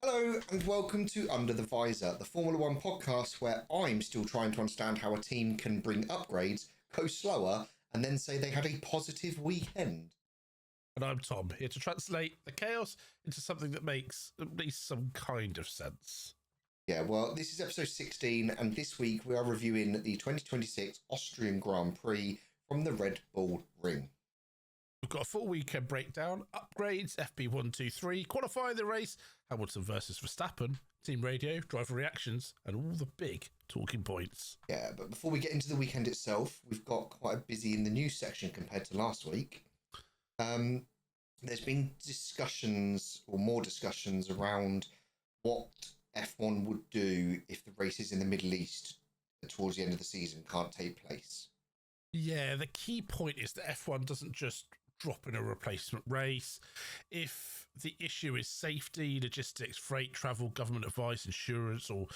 Hello and welcome to Under the Visor, the Formula One podcast where I'm still trying to understand how a team can bring upgrades, go slower, and then say they had a positive weekend. And I'm Tom, here to translate the chaos into something that makes at least some kind of sense. Yeah, well, this is episode 16, and this week we are reviewing the 2026 Austrian Grand Prix from the Red Bull Ring. We've got a full weekend breakdown, upgrades, FP123, qualifying the race, Hamilton versus Verstappen, team radio, driver reactions, and all the big talking points. Yeah, but before we get into the weekend itself, we've got quite a busy in the news section compared to last week. There's been discussions, or more discussions, around what F1 would do if the races in the Middle East towards the end of the season can't take place. Yeah, the key point is that F1 doesn't just drop in a replacement race. If the issue is safety, logistics, freight, travel, government advice, insurance, or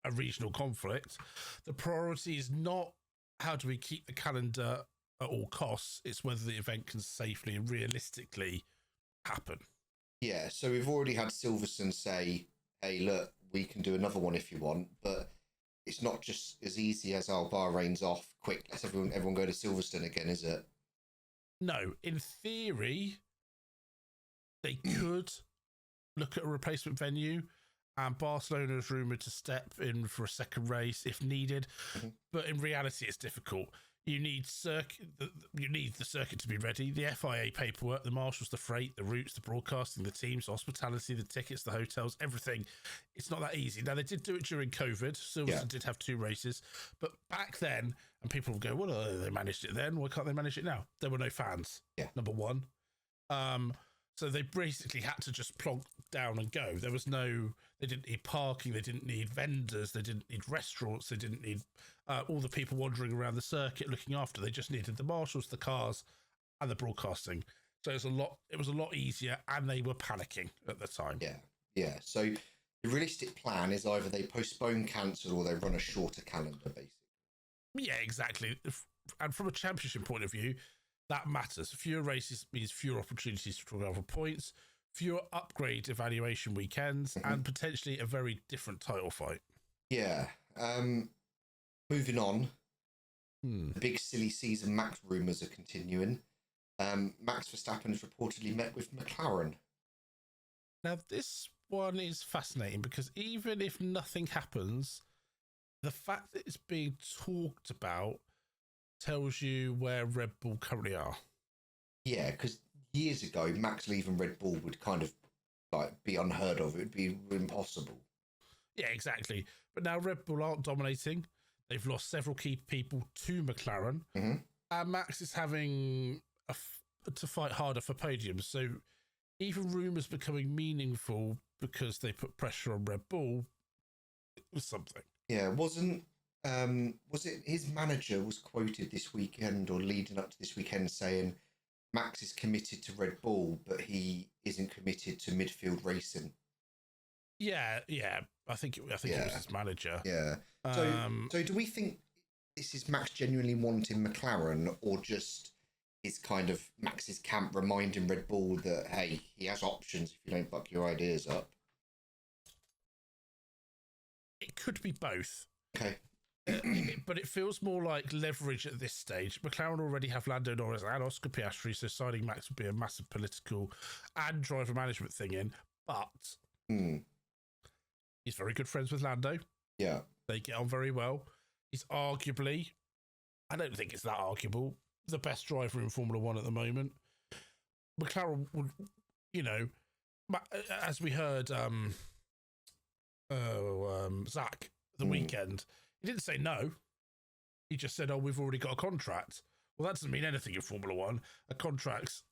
a regional conflict, the priority is not how do we keep the calendar at all costs, it's whether the event can safely and realistically happen. Yeah, so we've already had Silverstone say, hey, look, we can do another one if you want, but it's not just as easy as our Bahrain's off, quick, let's everyone go to Silverstone again, is it? No, in theory, they could look at a replacement venue, and Barcelona is rumoured to step in for a second race if needed. Mm-hmm. But in reality, it's difficult. You need the circuit to be ready. The FIA paperwork, the marshals, the freight, the routes, the broadcasting, the teams, the hospitality, the tickets, the hotels, everything. It's not that easy. Now, they did do it during COVID. Silverstone did have 2 races. But back then, and people will go, well, they managed it then. Why can't they manage it now? There were no fans, number one. So they basically had to just plonk down and go. They didn't need parking, they didn't need vendors, they didn't need restaurants, they didn't need all the people wandering around the circuit looking after. They just needed the marshals, the cars, and the broadcasting. So it was a lot easier, and they were panicking at the time. Yeah. So the realistic plan is either they postpone, cancel, or they run a shorter calendar, basically. Yeah, exactly. And from a championship point of view, that matters. Fewer races means fewer opportunities to draw other points, fewer upgrade evaluation weekends, and potentially a very different title fight. Yeah. Moving on. The big silly season Max rumours are continuing. Max Verstappen has reportedly met with McLaren. Now, this one is fascinating because even if nothing happens, the fact that it's being talked about tells you where Red Bull currently are. Yeah, because years ago, Max leaving Red Bull would kind of be unheard of. It would be impossible. Yeah, exactly. But now Red Bull aren't dominating. They've lost several key people to McLaren. Mm-hmm. And Max is having to fight harder for podiums. So even rumours becoming meaningful because they put pressure on Red Bull was something. Yeah, was it his manager was quoted this weekend or leading up to this weekend saying Max is committed to Red Bull, but he isn't committed to midfield racing? Yeah. I think it was his manager. Yeah. So do we think this is Max genuinely wanting McLaren, or just is kind of Max's camp reminding Red Bull that, hey, he has options if you don't buck your ideas up? It could be both. Okay. But it feels more like leverage at this stage. McLaren already have Lando Norris and Oscar Piastri, so signing Max would be a massive political and driver management thing in. But he's very good friends with Lando. Yeah. They get on very well. He's arguably, I don't think it's that arguable, the best driver in Formula One at the moment. McLaren would, as we heard Zach the weekend, he didn't say no. He just said, we've already got a contract. Well, that doesn't mean anything in Formula One. A contract's,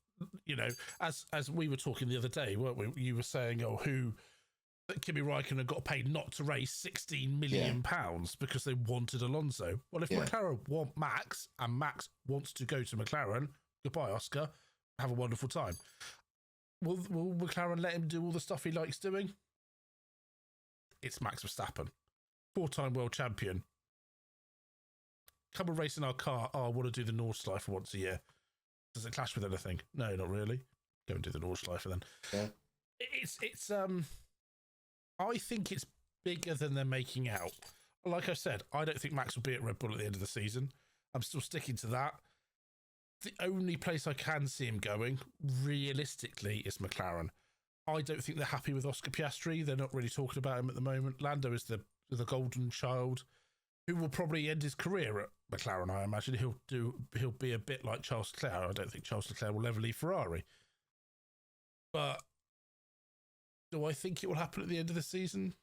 as we were talking the other day, weren't we? You were saying, who Kimi Räikkönen got paid not to race £16 million because they wanted Alonso. Well, if McLaren want Max and Max wants to go to McLaren, goodbye, Oscar. Have a wonderful time. Will McLaren let him do all the stuff he likes doing? It's Max Verstappen, 4-time world champion. Come and race in our car. I want to do the Nordschleife for once a year. Does it clash with anything? No, not really. Go and do the Nordschleife then. Yeah. It's I think it's bigger than they're making out. Like I said, I don't think Max will be at Red Bull at the end of the season. I'm still sticking to that. The only place I can see him going, realistically, is McLaren. I don't think they're happy with Oscar Piastri. They're not really talking about him at the moment. Lando is the golden child who will probably end his career at McLaren, I imagine. He'll be a bit like Charles Leclerc. I don't think Charles Leclerc will ever leave Ferrari. But do I think it will happen at the end of the season?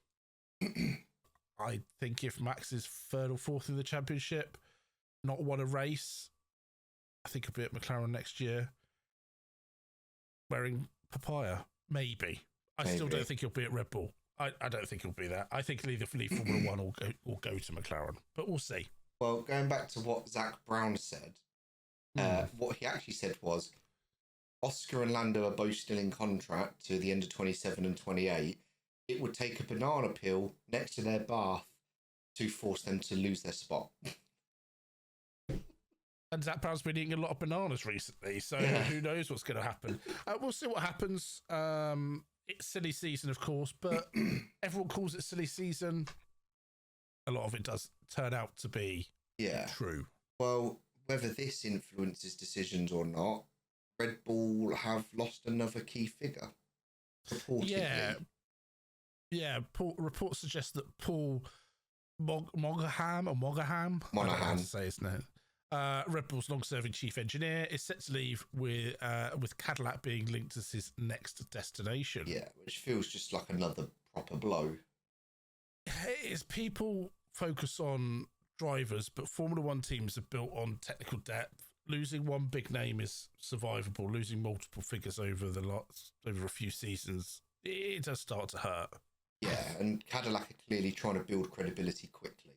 I think if Max is third or fourth in the championship, not won a race, I think he'll be at McLaren next year wearing papaya. Maybe. I still don't think he'll be at Red Bull. I don't think he'll be there. I think he'll either leave Formula One or go to McLaren. But we'll see. Well, going back to what Zach Brown said, what he actually said was Oscar and Lando are both still in contract to the end of 27 and 28. It would take a banana peel next to their bath to force them to lose their spot. And Zach Brown's been eating a lot of bananas recently, so who knows what's going to happen. We'll see what happens. It's silly season, of course, but everyone calls it silly season. A lot of it does turn out to be true. Well, whether this influences decisions or not, Red Bull have lost another key figure, reportedly. Yeah. Reports suggest that Paul Monahan, I don't know how to say his name. Red Bull's long-serving chief engineer is set to leave with Cadillac being linked as his next destination. Yeah, which feels just like another proper blow. It's people focus on drivers, but Formula One teams are built on technical depth. Losing one big name is survivable. Losing multiple figures over a few seasons, it does start to hurt. Yeah, and Cadillac are clearly trying to build credibility quickly.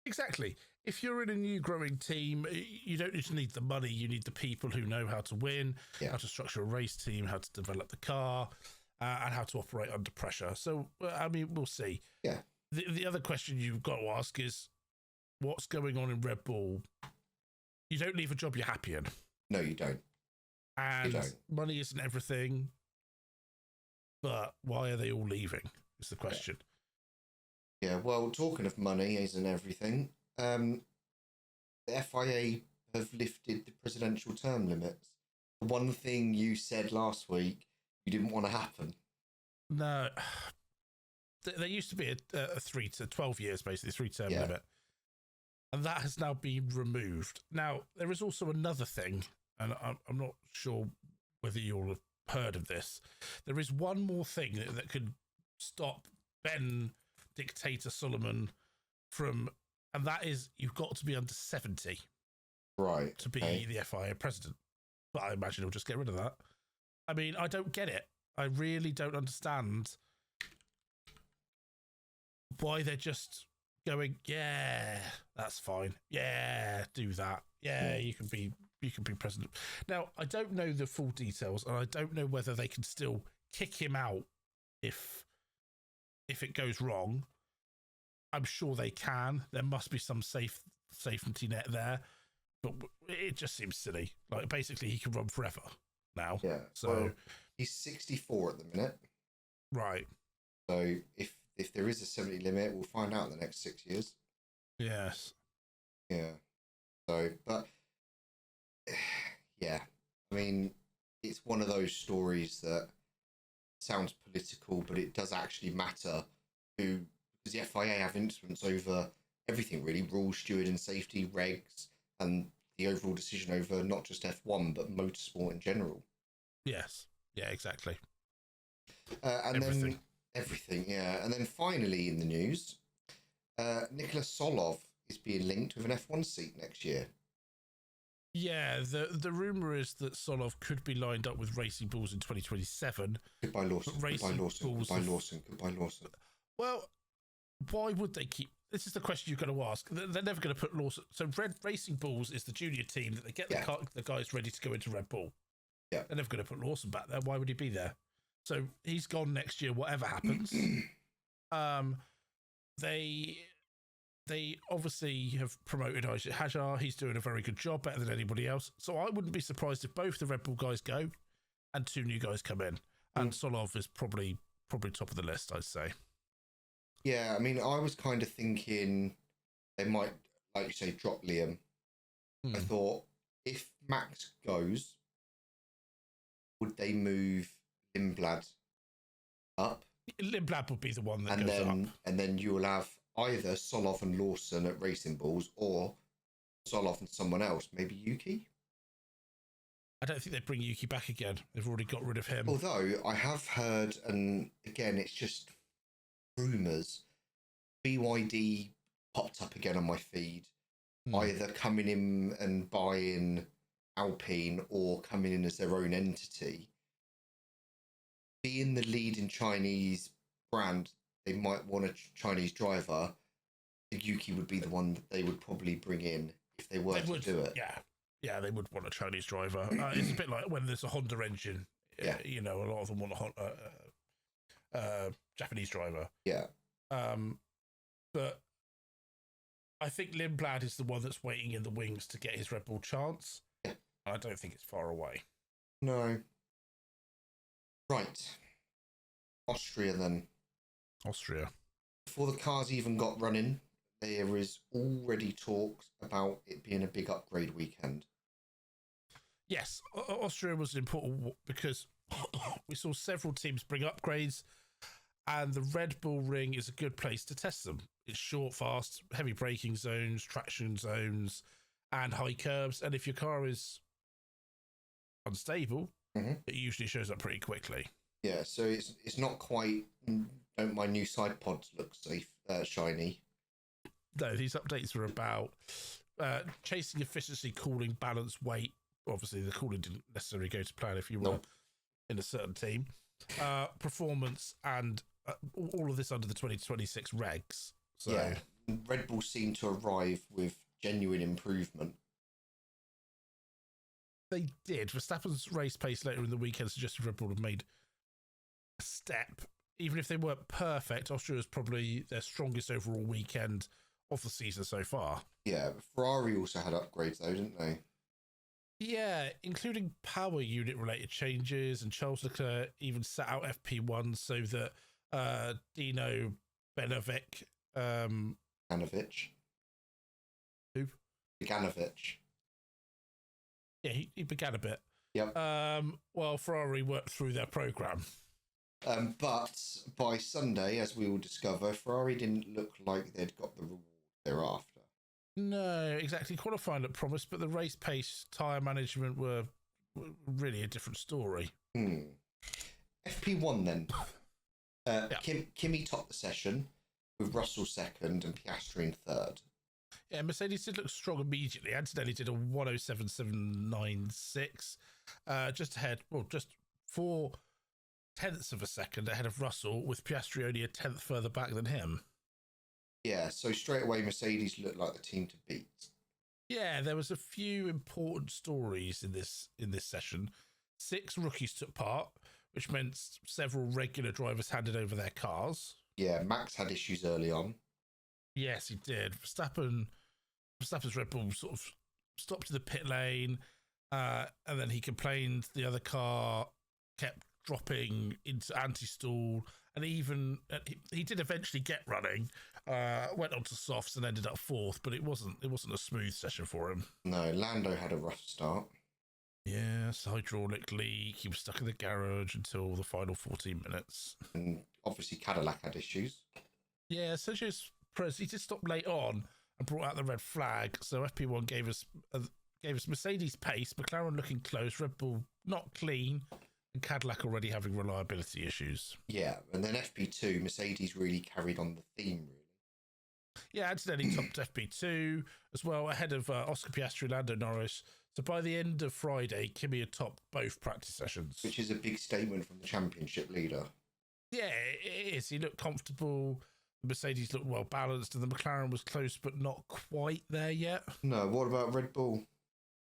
Exactly. If you're in a new growing team, you don't just need the money. You need the people who know how to win, how to structure a race team, how to develop the car, and how to operate under pressure. So, I mean, we'll see. Yeah. The other question you've got to ask is, what's going on in Red Bull? You don't leave a job you're happy in. No, you don't. And money isn't everything. But why are they all leaving is the question. Yeah, well, talking of money isn't everything. The FIA have lifted the presidential term limits. The one thing you said last week you didn't want to happen. No. There used to be a 3 to 12 years, basically, 3-term limit. And that has now been removed. Now, there is also another thing, and I'm not sure whether you'll have heard of this. There is one more thing that could stop Ben Dictator Solomon from, and that is you've got to be under 70 to be the FIA president. But I imagine he'll just get rid of that. I mean, I don't get it. I really don't understand why they're just going, that's fine. Yeah, do that. Yeah, you can be president. Now, I don't know the full details, and I don't know whether they can still kick him out if it goes wrong. I'm sure they can. There must be some safety net there, but it just seems silly. Like, basically, he can run forever now. Yeah. So well, he's 64 at the minute. Right. So if there is a 70 limit, we'll find out in the next 6 years. Yes. Yeah. So, but yeah, I mean, it's one of those stories that sounds political, but it does actually matter because the FIA have influence over everything, really, rules, stewarding, safety, regs, and the overall decision over not just F1, but motorsport in general. Yes. Yeah, exactly. And everything. Everything, yeah. And then finally in the news, Nikola Tsolov is being linked with an F1 seat next year. Yeah, the rumour is that Tsolov could be lined up with Racing Bulls in 2027. Goodbye Lawson. Goodbye Lawson. Well, why would they keep... This is the question you've got to ask. They're never going to put Lawson... So Racing Bulls is the junior team that they get the guys ready to go into Red Bull. Yeah. They're never going to put Lawson back there. Why would he be there? So he's gone next year, whatever happens. They obviously have promoted Isaac Hajar. He's doing a very good job, better than anybody else. So I wouldn't be surprised if both the Red Bull guys go and 2 new guys come in. And Tsolov is probably top of the list, I'd say. Yeah, I mean, I was kind of thinking they might, like you say, drop Liam. I thought if Max goes, would they move Lindblad up? Lindblad would be the one that goes up. And then you will have either Tsolov and Lawson at Racing Bulls or Tsolov and someone else, maybe Yuki? I don't think they'd bring Yuki back again. They've already got rid of him. Although I have heard, and again, it's just rumours, BYD popped up again on my feed, either coming in and buying Alpine or coming in as their own entity. Being the leading Chinese brand, they might want a Chinese driver. Yuki would be the one that they would probably bring in if they were to do it. Yeah, they would want a Chinese driver. It's a bit like when there's a Honda engine. Yeah. You know, a lot of them want a Japanese driver. Yeah. But I think Lindblad is the one that's waiting in the wings to get his Red Bull chance. Yeah. I don't think it's far away. No. Right. Austria then. Austria. Before the cars even got running, there is already talks about it being a big upgrade weekend. Yes, Austria was important because we saw several teams bring upgrades, and the Red Bull Ring is a good place to test them. It's short, fast, heavy braking zones, traction zones, and high curbs. And if your car is unstable, it usually shows up pretty quickly. Yeah, so it's not quite, don't my new side pods look safe, shiny. No, these updates are about chasing efficiency, cooling, balance, weight. Obviously, the cooling didn't necessarily go to plan if you were in a certain team. Performance and all of this under the 2026 regs. So yeah, Red Bull seemed to arrive with genuine improvement. They did. Verstappen's race pace later in the weekend suggested Red Bull had made a step. Even if they weren't perfect, Austria was probably their strongest overall weekend of the season so far. Yeah, Ferrari also had upgrades though, didn't they? Yeah, including power unit related changes, and Charles Leclerc even set out FP1 so that Dino Benovic Beganovic. Who? Beganovic. Yeah, he began a bit. Yep. Well, Ferrari worked through their program. But by Sunday, as we will discover, Ferrari didn't look like they'd got the reward thereafter. No, exactly. Qualifying looked promised, but the race pace, tyre management were really a different story. FP1 then. Kimi topped the session with Russell second and Piastri in third. Yeah, Mercedes did look strong immediately. Antonelli did a 107.796, just ahead, well, just 4/10 of a second ahead of Russell, with Piastri only a 10th further back than him. Yeah, so straight away Mercedes looked like the team to beat. Yeah, there was a few important stories in this session. 6 rookies took part, which meant several regular drivers handed over their cars. Yeah, Max had issues early on. Yes, he did. Verstappen's Red Bull sort of stopped in the pit lane, and then he complained the other car kept dropping into anti-stall, and even he did eventually get running, went on to softs and ended up 4th, but it wasn't a smooth session for him. No, Lando had a rough start. Yes, hydraulic leak. He was stuck in the garage until the final 14 minutes. And obviously Cadillac had issues. Yeah, Sergio Perez, he did stop late on and brought out the red flag, so FP1 gave us Mercedes pace, McLaren looking close, Red Bull not clean, and Cadillac already having reliability issues. Yeah, and then FP2, Mercedes really carried on the theme, really. Yeah, Antonelli topped FP2 as well, ahead of Oscar Piastri and Lando Norris. So by the end of Friday, Kimi had topped both practice sessions. Which is a big statement from the championship leader. Yeah, it is. He looked comfortable. The Mercedes looked well balanced, and the McLaren was close, but not quite there yet. No, what about Red Bull?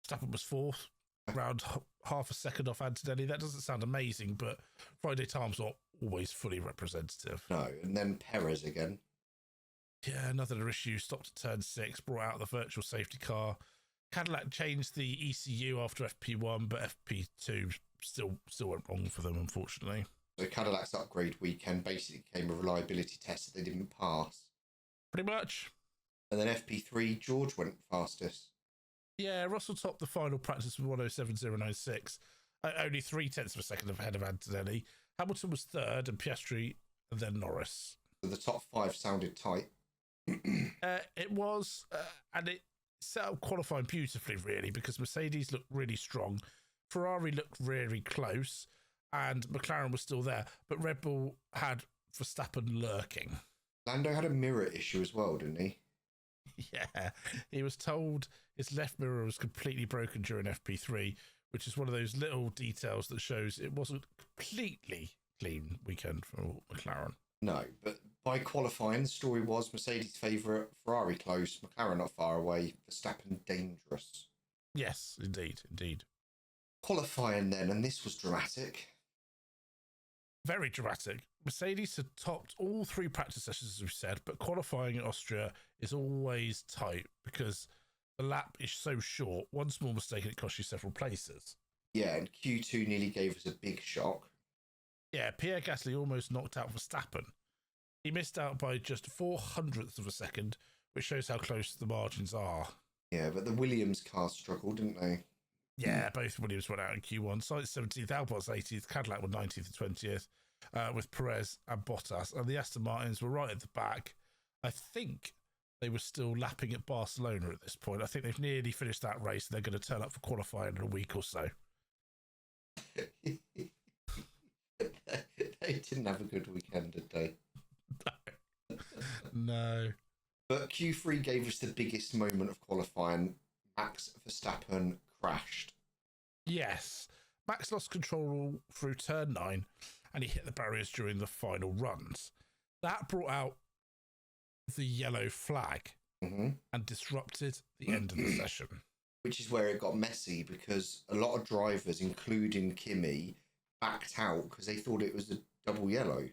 Verstappen was 4th, around half a second off Antonelli. That doesn't sound amazing, but Friday time's not always fully representative. No, and then Perez again. Yeah, another issue. Stopped at turn 6, brought out the virtual safety car. Cadillac changed the ECU after FP1, but FP2 still went wrong for them, unfortunately. So Cadillac's upgrade weekend basically became a reliability test that they didn't pass. Pretty much. And then FP3, George went fastest. Yeah, Russell topped the final practice with 107.096, only 0.3 of a second ahead of Antonelli. Hamilton was third, and Piastri, and then Norris. So the top 5 sounded tight. It was, and it set up qualifying beautifully, really, because Mercedes looked really strong, Ferrari looked really close, and McLaren was still there, but Red Bull had Verstappen lurking. Lando had a mirror issue as well, didn't he? Yeah, he was told his left mirror was completely broken during FP3, which is one of those little details that shows it wasn't a completely clean weekend for McLaren. No, but by qualifying, the story was Mercedes favourite, Ferrari close, McLaren not far away, Verstappen dangerous. Yes, indeed. Qualifying then, and this was dramatic. Very dramatic. Mercedes had topped all 3 practice sessions, as we've said, but qualifying in Austria is always tight because the lap is so short. One small mistake and it costs you several places. Yeah, and Q2 nearly gave us a big shock. Yeah, Pierre Gasly almost knocked out Verstappen. He missed out by just 0.04 of a second, which shows how close the margins are. Yeah, but the Williams cars struggled, didn't they? Yeah, both Williams went out in Q1. Sainz 17th, Albon's 18th, Cadillac were 19th and 20th, with Perez and Bottas. And the Aston Martins were right at the back. I think they were still lapping at Barcelona at this point. I think they've nearly finished that race. And they're going to turn up for qualifying in a week or so. They didn't have a good weekend, did they? No. But Q3 gave us the biggest moment of qualifying. Max Verstappen crashed. Yes. Max lost control through turn 9 and he hit the barriers during the final runs. That brought out the yellow flag and disrupted the end of the session. Which is where it got messy because a lot of drivers, including Kimi, backed out because they thought it was a double yellow.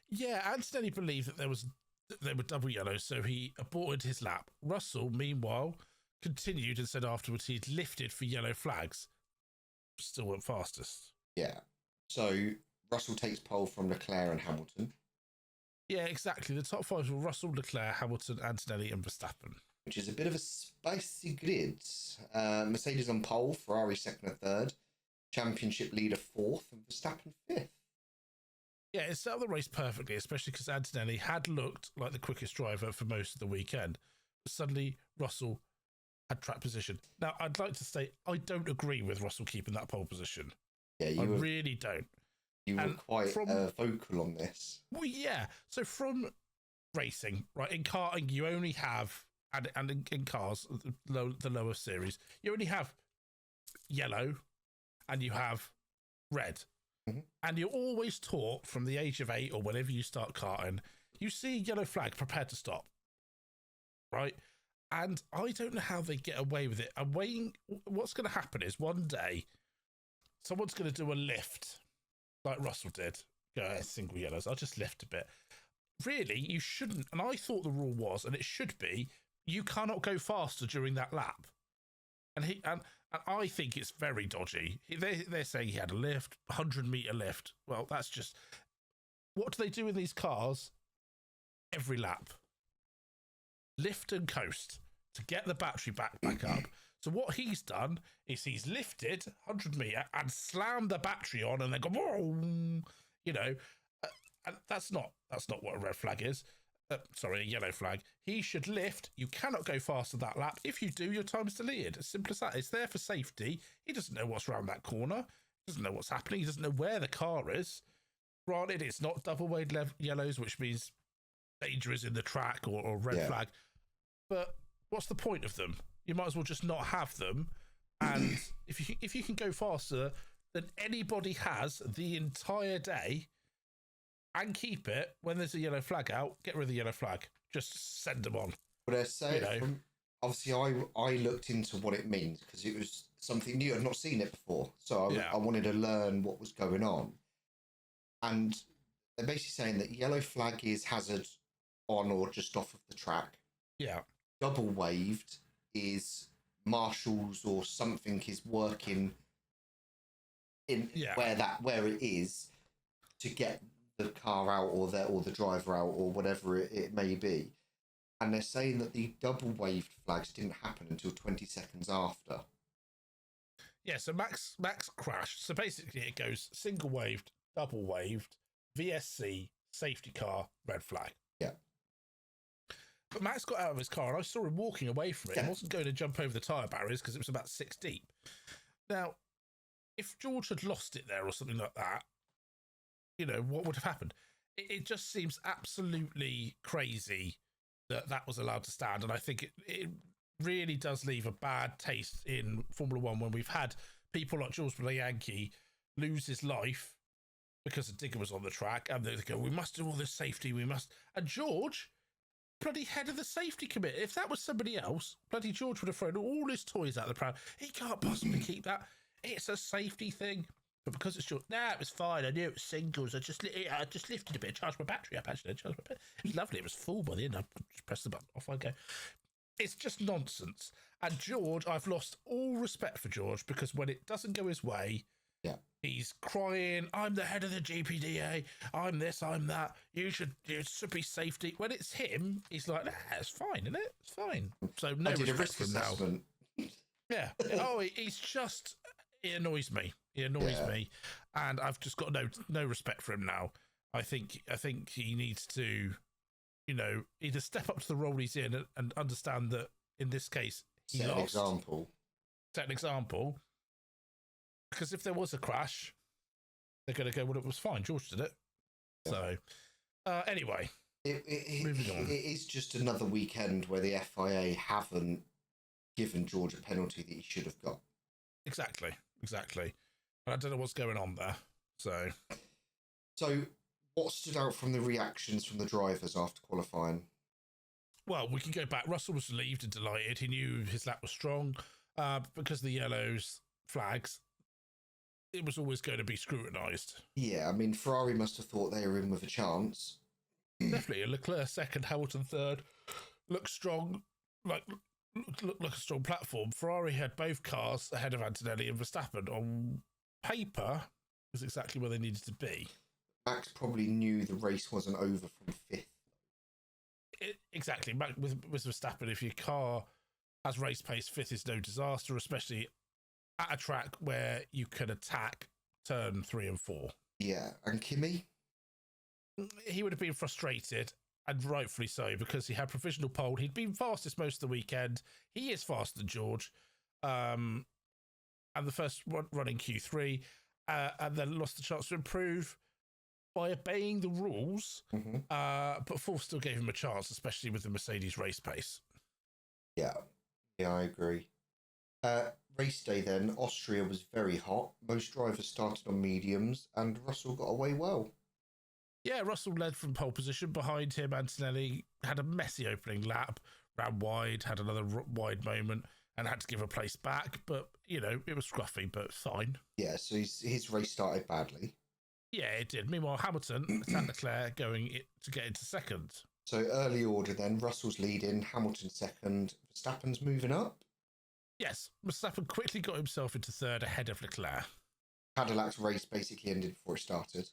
Yeah, Antonelli believed that they were double yellow, so he aborted his lap. Russell, meanwhile, continued and said afterwards he'd lifted for yellow flags. Still went fastest. Yeah. So Russell takes pole from Leclerc and Hamilton. Yeah, exactly. The top 5 were Russell, Leclerc, Hamilton, Antonelli and Verstappen. Which is a bit of a spicy grid. Mercedes on pole, Ferrari second and third, championship leader 4th and Verstappen 5th. Yeah, it set up the race perfectly, especially because Antonelli had looked like the quickest driver for most of the weekend. But suddenly, Russell had track position. Now, I'd like to say I don't agree with Russell keeping that pole position. Yeah, really don't. You were quite vocal on this. Well, yeah. So from racing, right, in karting, you only have, and in cars, the lower series, you only have yellow and you have red. And you're always taught from the age of 8 or whenever you start karting, you see a yellow flag, prepared to stop. Right? And I don't know how they get away with it. I'm waiting. What's going to happen is one day, someone's going to do a lift like Russell did. Go, single yellows. I'll just lift a bit. Really, you shouldn't. And I thought the rule was, and it should be, you cannot go faster during that lap. And I think it's very dodgy. They're saying he had a lift, 100-meter lift. Well, that's just... What do they do in these cars? Every lap. Lift and coast to get the battery back up. So what he's done is he's lifted 100-meter and slammed the battery on and then go, boom, you know. And that's not what a red flag is. Sorry, a yellow flag. He should lift. You cannot go faster that lap. If you do, your time's deleted. As simple as that. It's there for safety. He doesn't know what's around that corner. He doesn't know what's happening. He doesn't know where the car is. Granted, it's not double-wide yellows, which means danger is in the track or red flag. But what's the point of them? You might as well just not have them. And if you can go faster than anybody has the entire day, and keep it when there's a yellow flag out, get rid of the yellow flag. Just send them on. But I say, obviously, I looked into what it means because it was something new. I'd not seen it before. So I wanted to learn what was going on. And they're basically saying that yellow flag is hazard on or just off of the track. Yeah. Double waved is marshals or something is working in where it is. to get the car out or the driver out or whatever it may be. And they're saying that the double waved flags didn't happen until 20 seconds after. Yeah, so Max crashed. So basically it goes single waved, double waved, VSC, safety car, red flag. Yeah. But Max got out of his car and I saw him walking away from it. He wasn't going to jump over the tyre barriers because it was about 6 deep. Now, if George had lost it there or something like that, you know, what would have happened? It just seems absolutely crazy that was allowed to stand. And I think it really does leave a bad taste in Formula One when we've had people like George Yankee lose his life because a digger was on the track, and they go, we must do all this safety, we must. And George, bloody head of the safety committee, if that was somebody else, bloody George would have thrown all his toys out the pram. He can't possibly keep that. It's a safety thing. But because it's short, it was fine. I knew it was singles. I just lifted a bit, charged my battery up. Actually, it was lovely. It was full by the end. I just pressed the button. Off I go. It's just nonsense. And George, I've lost all respect for George because when it doesn't go his way, he's crying. I'm the head of the GPDA. I'm this. I'm that. It should be safety. When it's him, he's like, it's fine, isn't it? It's fine. So no respect for him now. Yeah. Oh, he's just. It annoys me. He annoys me, and I've just got no respect for him now. I think he needs to, you know, either step up to the role he's in and understand that in this case he lost. Set an example. Because if there was a crash, they're going to go, well, it was fine. George did it. Yeah. So anyway, moving on. It is just another weekend where the FIA haven't given George a penalty that he should have got. Exactly. I don't know what's going on there. So what stood out from the reactions from the drivers after qualifying? Well, we can go back. Russell was relieved and delighted. He knew his lap was strong because of the yellows flags. It was always going to be scrutinised. Yeah, I mean, Ferrari must have thought they were in with a chance. Definitely. Leclerc second, Hamilton third. Looked strong, like a strong platform. Ferrari had both cars ahead of Antonelli and Verstappen. On paper, was exactly where they needed to be. Max probably knew the race wasn't over from fifth. Exactly. With Verstappen, if your car has race pace, fifth is no disaster, especially at a track where you can attack turn 3 and 4. Yeah, and Kimi? He would have been frustrated, and rightfully so, because he had provisional pole. He'd been fastest most of the weekend. He is faster than George. And the first run in Q3, and then lost the chance to improve by obeying the rules. But fourth still gave him a chance, especially with the Mercedes race pace. Yeah, I agree. Race day then, Austria was very hot. Most drivers started on mediums, and Russell got away well. Yeah, Russell led from pole position. Behind him, Antonelli had a messy opening lap, ran wide, had another wide moment, and had to give a place back. But, you know, it was scruffy, but fine. Yeah, so his race started badly. Yeah, it did. Meanwhile, Hamilton attacked Leclerc to get into second. So early order then, Russell's leading, Hamilton second, Verstappen's moving up. Yes, Verstappen quickly got himself into third ahead of Leclerc. Cadillac's race basically ended before it started.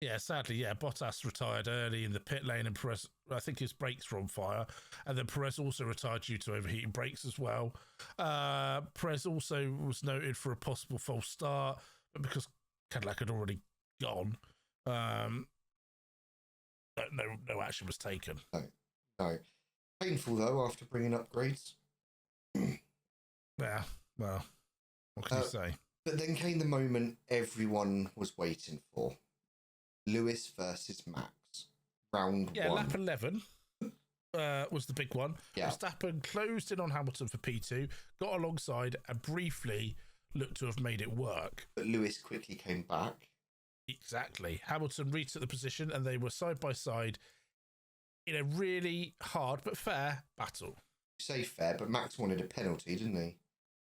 Yeah, sadly, Bottas retired early in the pit lane, and Perez, I think his brakes were on fire. And then Perez also retired due to overheating brakes as well. Perez also was noted for a possible false start, but because Cadillac had already gone, no action was taken. No. Painful, though, after bringing upgrades. Yeah, well, what can you say? But then came the moment everyone was waiting for. Lewis versus Max. Round 1. Yeah, lap 11 was the big one. Yeah. Verstappen closed in on Hamilton for P2, got alongside and briefly looked to have made it work. But Lewis quickly came back. Exactly. Hamilton retook the position and they were side by side in a really hard but fair battle. You say fair, but Max wanted a penalty, didn't he?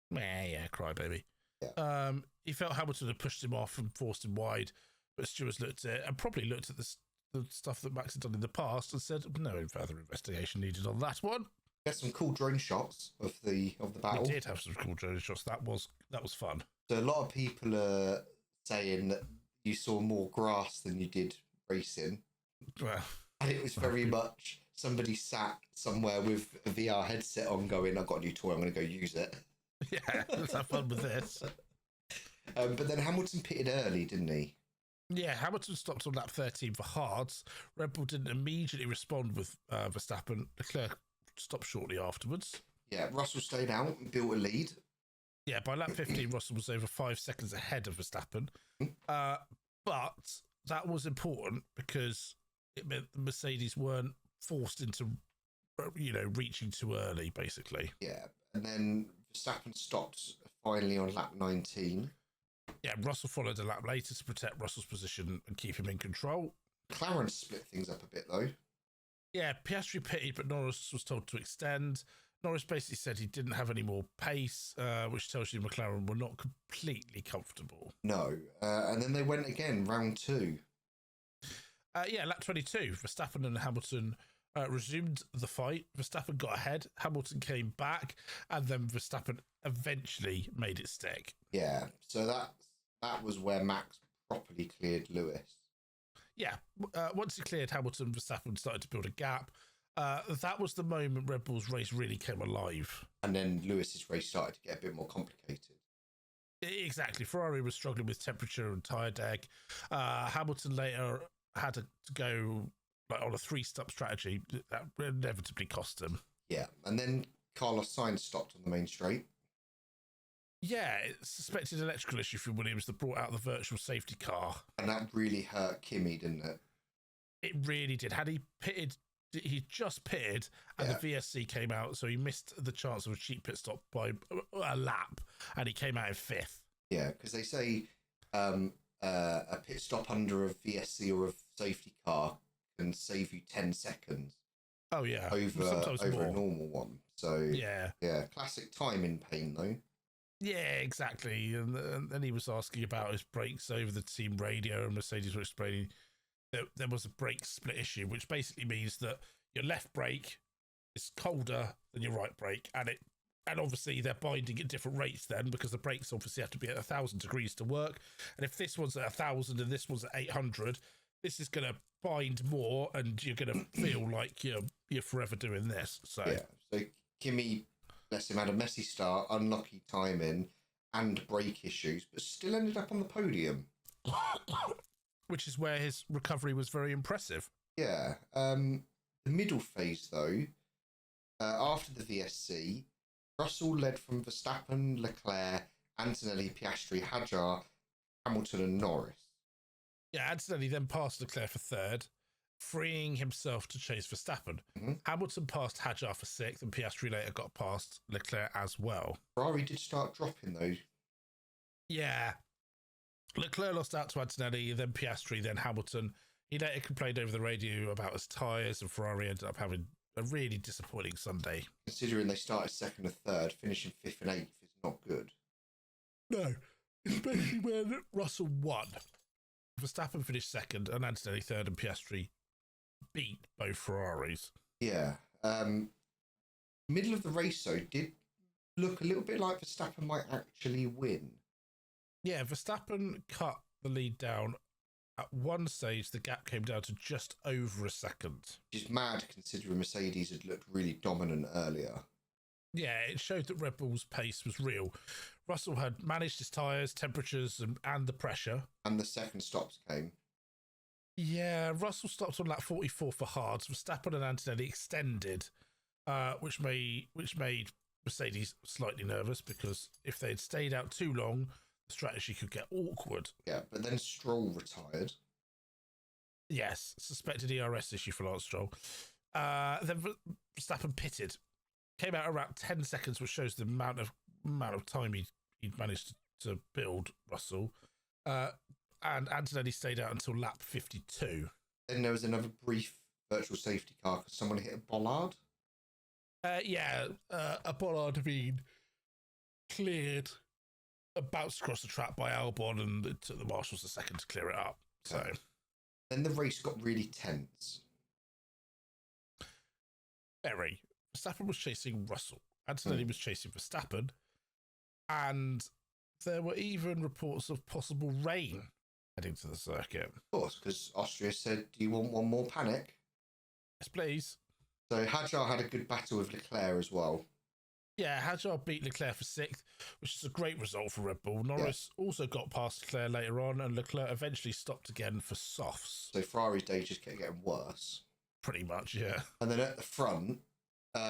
Yeah, crybaby. Yeah. He felt Hamilton had pushed him off and forced him wide, but Stewart's looked at it and probably looked at the stuff that Max had done in the past and said no further investigation needed on that one. We had some cool drone shots of the battle. We did have some cool drone shots. That was fun. So a lot of people are saying that, you saw more grass than you did racing. Well, And it was very much somebody sat somewhere with a VR headset on going, I've got a new toy, I'm going to go use it. yeah, let's have fun with this. But then Hamilton pitted early, didn't he? Yeah, Hamilton stopped on lap 13 for hards. Red Bull didn't immediately respond with Verstappen. Leclerc stopped shortly afterwards. Yeah, Russell stayed out and built a lead. Yeah, by lap 15, Russell was over 5 seconds ahead of Verstappen. But that was important because it meant the Mercedes weren't forced into, reaching too early, basically. Yeah, and then Verstappen stopped finally on lap 19. Yeah, Russell followed a lap later to protect Russell's position and keep him in control. McLaren split things up a bit, though. Yeah, Piastri pitted, but Norris was told to extend. Norris basically said he didn't have any more pace, which tells you McLaren were not completely comfortable. No, and then they went again, round 2. Lap 22, Verstappen and Hamilton resumed the fight. Verstappen got ahead, Hamilton came back, and then Verstappen eventually made it stick. Yeah, so that was where Max properly cleared Lewis. Yeah, once he cleared Hamilton, Verstappen started to build a gap. That was the moment Red Bull's race really came alive. And then Lewis's race started to get a bit more complicated. Exactly. Ferrari was struggling with temperature and tyre deg. Hamilton later had to go on a 3-stop strategy that inevitably cost him. Yeah, and then Carlos Sainz stopped on the main straight. Yeah, suspected electrical issue for Williams that brought out the virtual safety car. And that really hurt Kimi, didn't it? It really did. Had he pitted, he just pitted, and the VSC came out, so he missed the chance of a cheap pit stop by a lap, and he came out in 5th. Yeah, because they say a pit stop under a VSC or a safety car can save you 10 seconds. Oh, yeah. Over a normal one. So, yeah, classic timing pain, though. Yeah, exactly. And then he was asking about his brakes over the team radio, and Mercedes were explaining that there was a brake split issue, which basically means that your left brake is colder than your right brake, and obviously they're binding at different rates then, because the brakes obviously have to be at 1,000 degrees to work. And if this one's at 1,000 and this one's at 800, this is going to bind more, and you're going to feel like you're forever doing this. So Kimi, bless him, had a messy start, unlucky timing, and brake issues, but still ended up on the podium. Which is where his recovery was very impressive. Yeah. The middle phase, though, after the VSC, Russell led from Verstappen, Leclerc, Antonelli, Piastri, Hadjar, Hamilton, and Norris. Yeah, Antonelli then passed Leclerc for 3rd, freeing himself to chase Verstappen. Mm-hmm. Hamilton passed Hadjar for 6th, and Piastri later got past Leclerc as well. Ferrari did start dropping, though. Yeah. Leclerc lost out to Antonelli, then Piastri, then Hamilton. He later complained over the radio about his tyres, and Ferrari ended up having a really disappointing Sunday. Considering they started 2nd and 3rd, finishing 5th and 8th is not good. No, especially when Russell won. Verstappen finished 2nd, and Antonelli 3rd, and Piastri beat both Ferraris. Yeah. Middle of the race, though, did look a little bit like Verstappen might actually win. Yeah, Verstappen cut the lead down. At one stage, the gap came down to just over a second. Which is mad, considering Mercedes had looked really dominant earlier. Yeah, it showed that Red Bull's pace was real. Russell had managed his tyres, temperatures, and the pressure. And the second stops came. Yeah, Russell stopped on lap 44 for hards. Verstappen and Antonelli extended, which made Mercedes slightly nervous, because if they had stayed out too long, the strategy could get awkward. Yeah, but then Stroll retired. Yes, suspected ERS issue for Lance Stroll. Then Verstappen pitted. Came out around 10 seconds, which shows the amount of time he'd managed to build Russell. And Antonelli stayed out until lap 52. Then there was another brief virtual safety car because someone hit a bollard. A bollard had been cleared, about to cross the track by Albon, and it took the marshals a second to clear it up. So then the race got really tense. Very. Verstappen was chasing Russell. Antonelli was chasing Verstappen. And there were even reports of possible rain heading to the circuit. Of course, because Austria said, do you want one more panic? Yes, please. So Hadjar had a good battle with Leclerc as well. Yeah, Hadjar beat Leclerc for 6th, which is a great result for Red Bull. Norris also got past Leclerc later on, and Leclerc eventually stopped again for softs. So Ferrari's day just kept getting worse. Pretty much, yeah. And then at the front, I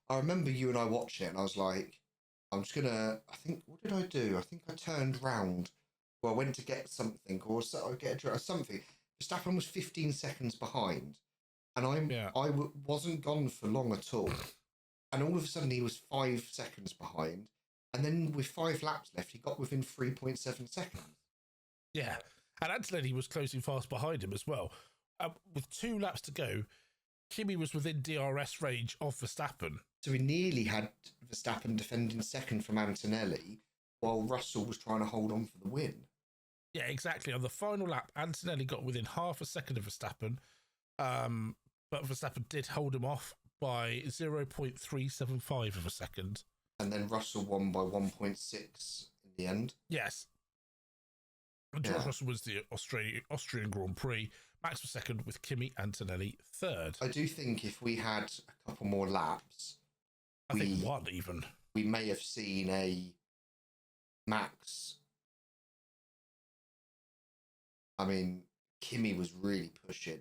remember you and I watching it, and I was like, what did I do? I think I turned round, or I went to get something, or something. Verstappen was 15 seconds behind, and I wasn't gone for long at all. And all of a sudden, he was 5 seconds behind. And then with 5 laps left, he got within 3.7 seconds. Yeah. And Antonelli was closing fast behind him as well. With 2 laps to go, Kimi was within DRS range of Verstappen. So we nearly had Verstappen defending second from Antonelli, while Russell was trying to hold on for the win. Yeah, exactly. On the final lap, Antonelli got within half a second of Verstappen. But Verstappen did hold him off by 0.375 of a second. And then Russell won by 1.6 in the end. Yes. George Russell was the Austrian Grand Prix. Max was second with Kimi Antonelli third. I do think if we had a couple more laps, I think one even, we may have seen a Max. I mean, Kimi was really pushing.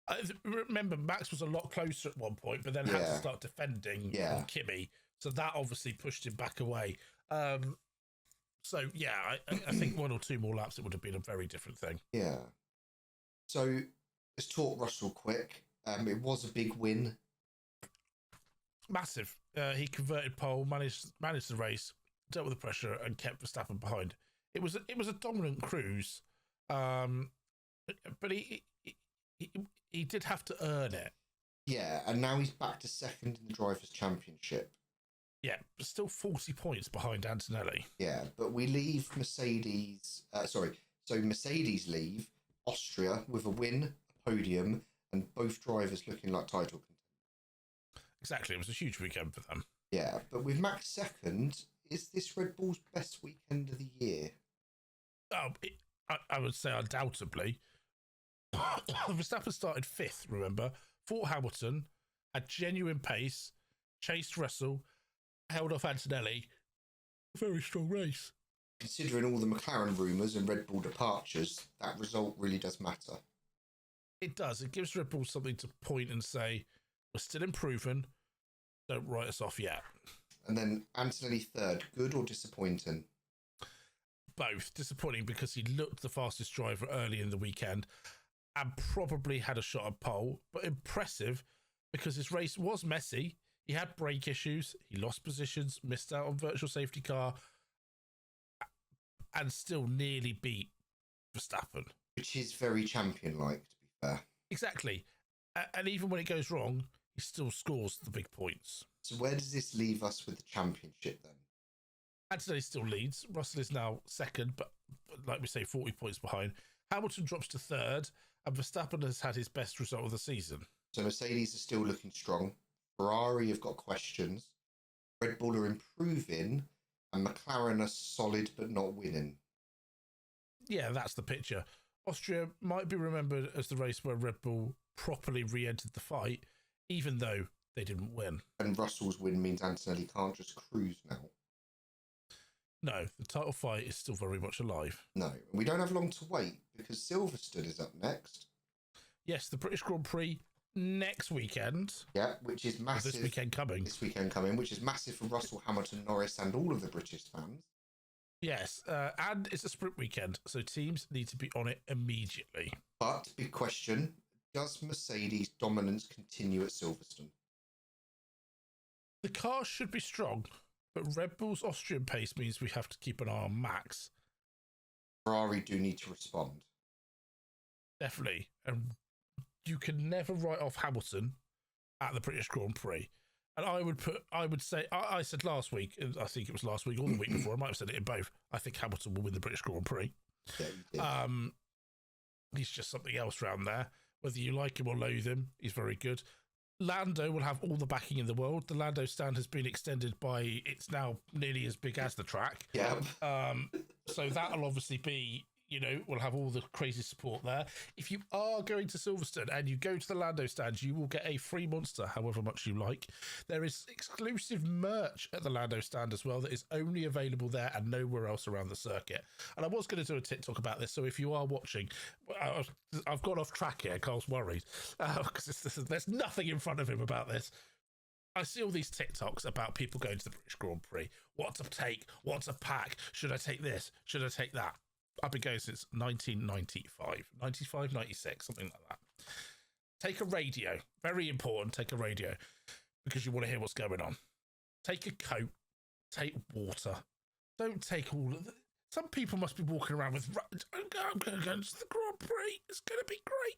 I remember Max was a lot closer at one point, but then had to start defending on Kimi. So that obviously pushed him back away. I think 1 or 2 more laps, it would have been a very different thing. Yeah. So let's talk Russell quick. It was a big win. Massive. He converted pole, managed the race, dealt with the pressure, and kept Verstappen behind. It was a dominant cruise, but he did have to earn it. Yeah, and now he's back to second in the Drivers' Championship. Yeah, but still 40 points behind Antonelli. Yeah, but we leave Mercedes... So Mercedes leave Austria with a win, a podium, and both drivers looking like title contenders. Exactly, it was a huge weekend for them. Yeah, but with Max second, is this Red Bull's best weekend of the year? I would say undoubtedly. Verstappen started 5th, remember? Fought Hamilton, had genuine pace, chased Russell, held off Antonelli. Very strong race. Considering all the McLaren rumours and Red Bull departures, that result really does matter. It does. It gives Red Bull something to point and say, we're still improving, don't write us off yet. And then Antonelli third, good or disappointing? Both. Disappointing because he looked the fastest driver early in the weekend and probably had a shot at pole, but impressive because his race was messy. He had brake issues, he lost positions, missed out on virtual safety car, and still nearly beat Verstappen. Which is very champion-like, to be fair. Exactly. And even when it goes wrong, he still scores the big points. So where does this leave us with the championship then? Antonelli still leads. Russell is now second, but like we say, 40 points behind. Hamilton drops to third, and Verstappen has had his best result of the season. So Mercedes are still looking strong. Ferrari have got questions. Red Bull are improving, and McLaren are solid but not winning. Yeah, that's the picture. Austria might be remembered as the race where Red Bull properly re-entered the fight, even though they didn't win. And Russell's win means Antonelli can't just cruise now. No, the title fight is still very much alive. No, we don't have long to wait because Silverstone is up next. Yes, the British Grand Prix next weekend. Yeah, which is massive. This weekend coming, which is massive for Russell, Hamilton, Norris, and all of the British fans. Yes, and it's a sprint weekend, so teams need to be on it immediately. But, big question, does Mercedes' dominance continue at Silverstone? The car should be strong, but Red Bull's Austrian pace means we have to keep an eye on Max. Ferrari do need to respond. Definitely. And you can never write off Hamilton at the British Grand Prix. And I would say, I said last week, I think it was last week or the week before, I might have said it in both, I think Hamilton will win the British Grand Prix. Yeah, you did. He's just something else around there. Whether you like him or loathe him, he's very good. Lando will have all the backing in the world. The Lando stand has been extended by, it's now nearly as big as the track. Yeah. So that'll obviously be, we'll have all the crazy support there. If you are going to Silverstone and you go to the Lando stands, you will get a free Monster, however much you like. There is exclusive merch at the Lando stand as well that is only available there and nowhere else around the circuit. And I was going to do a TikTok about this, so if you are watching, I've gone off track here. Carl's worried because there's nothing in front of him about this. I see all these TikToks about people going to the British Grand Prix. What to take? What to pack? Should I take this? Should I take that? I've been going since 1995, 96, something like that. Take a radio. Very important, take a radio, because you want to hear what's going on. Take a coat. Take water. Don't take all of the... Some people must be walking around with... I'm going to go to the Grand Prix. It's going to be great.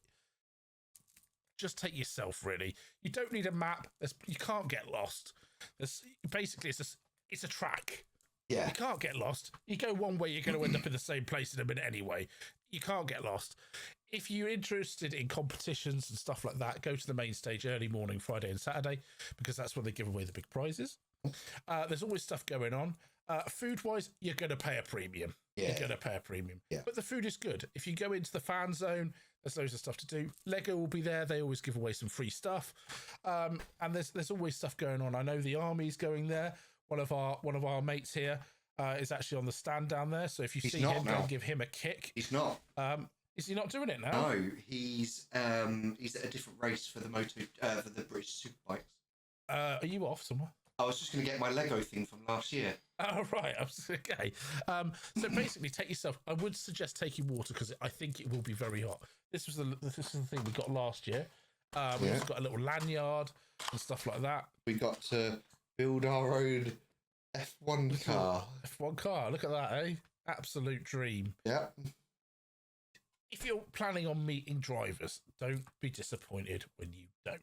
Just take yourself, really. You don't need a map. You can't get lost. Basically, it's a track. Yeah. You can't get lost. You go one way, you're going to end up in the same place in a minute anyway. You can't get lost. If you're interested in competitions and stuff like that, go to the main stage early morning, Friday and Saturday, because that's when they give away the big prizes. There's always stuff going on. Food-wise, you're going to pay a premium. Yeah. You're going to pay a premium. Yeah. But the food is good. If you go into the fan zone, there's loads of stuff to do. Lego will be there. They always give away some free stuff. And there's always stuff going on. I know the Army's going there. One of our mates here is actually on the stand down there. So if you see him, go and give him a kick. He's not. Is he not doing it now? No, he's at a different race for the for the British Superbikes. Are you off somewhere? I was just going to get my Lego thing from last year. Oh, right. Okay. So basically, take yourself. I would suggest taking water because I think it will be very hot. This is the thing we got last year. We've also got a little lanyard and stuff like that. We got to build our own F1 car. F1 car. Look at that, eh? Absolute dream. Yeah. If you're planning on meeting drivers, don't be disappointed when you don't.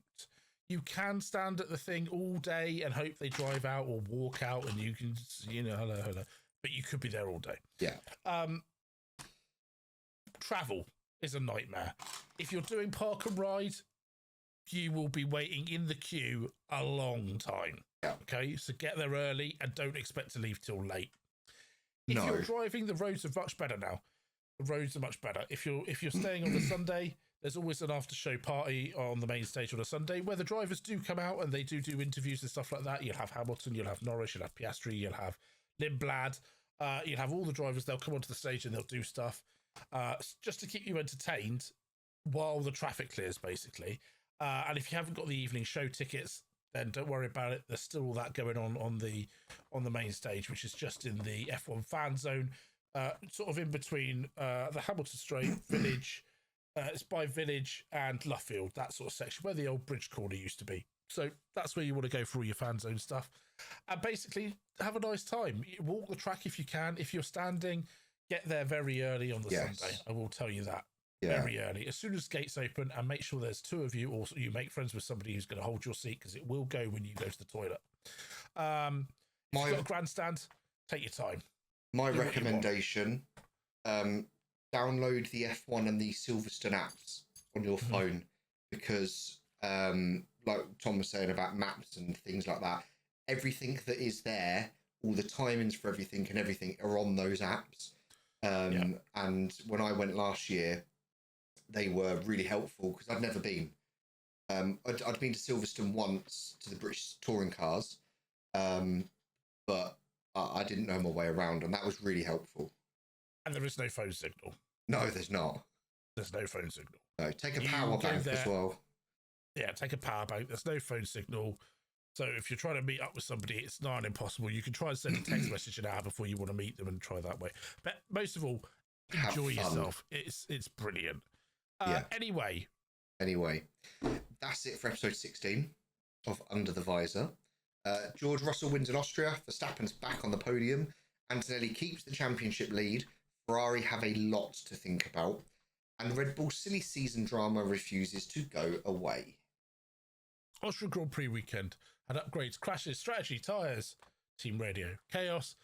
You can stand at the thing all day and hope they drive out or walk out and you can, hello. But you could be there all day. Yeah. Travel is a nightmare. If you're doing park and ride, you will be waiting in the queue a long time. Yeah. Okay, so get there early and don't expect to leave till late. If you're driving, the roads are much better now. The roads are much better. If you're staying on the Sunday, there's always an after-show party on the main stage on a Sunday where the drivers do come out and they do interviews and stuff like that. You'll have Hamilton, you'll have Norris, you'll have Piastri, you'll have Lindblad. You'll have all the drivers. They'll come onto the stage and they'll do stuff just to keep you entertained while the traffic clears, basically. And if you haven't got the evening show tickets, then don't worry about it. There's still all that going on the main stage, which is just in the F1 fan zone, sort of in between the Hamilton Straight, Village. It's by Village and Luffield, that sort of section where the old bridge corner used to be. So that's where you want to go for all your fan zone stuff. And basically have a nice time. Walk the track if you can. If you're standing, get there very early on the Sunday. I will tell you that. Yeah. Very early. As soon as gates open, and make sure there's two of you, or you make friends with somebody who's going to hold your seat because it will go when you go to the toilet. If you've got a grandstand, take your time. My recommendation, download the F1 and the Silverstone apps on your phone because, like Tom was saying about maps and things like that, everything that is there, all the timings for everything and everything are on those apps. And when I went last year, they were really helpful because I'd never been. I'd been to Silverstone once to the British touring cars, but I didn't know my way around, and that was really helpful. And there is no phone signal. No, there's not. There's no phone signal. No, take a power bank as well. Yeah, take a power bank. There's no phone signal. So if you're trying to meet up with somebody, it's not impossible. You can try and send a text message an hour before you want to meet them and try that way. But most of all, enjoy yourself. It's brilliant. Anyway, that's it for episode 16 of Under the Visor. George Russell wins in Austria. Verstappen's back on the podium. Antonelli keeps the championship lead. Ferrari have a lot to think about. And Red Bull's silly season drama refuses to go away. Austrian Grand Prix weekend had upgrades, crashes, strategy, tyres, team radio, chaos,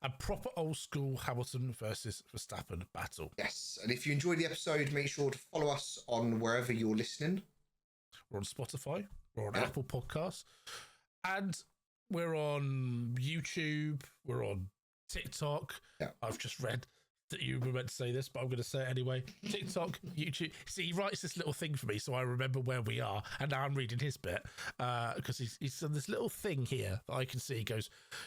and proper old school Hamilton versus Verstappen battle. Yes, and if you enjoyed the episode, make sure to follow us on wherever you're listening. We're on Spotify, we're on Apple Podcasts, and we're on YouTube, we're on TikTok. I've just read that you were meant to say this, but I'm going to say it anyway. TikTok, YouTube. See, he writes this little thing for me, so I remember where we are. And now I'm reading his bit because he's done this little thing here that I can see.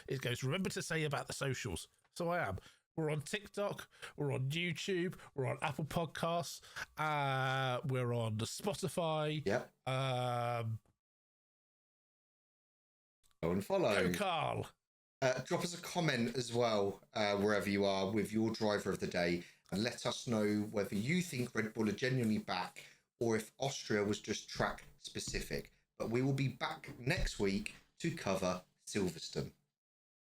It goes, remember to say about the socials. So I am. We're on TikTok, we're on YouTube, we're on Apple Podcasts, we're on Spotify. Yep. Go and follow. Go, Karl. Drop us a comment as well, wherever you are, with your driver of the day, and let us know whether you think Red Bull are genuinely back or if Austria was just track specific. But we will be back next week to cover Silverstone.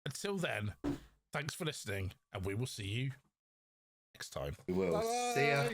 Until then, thanks for listening, and we will see you next time. We will. Bye. See ya.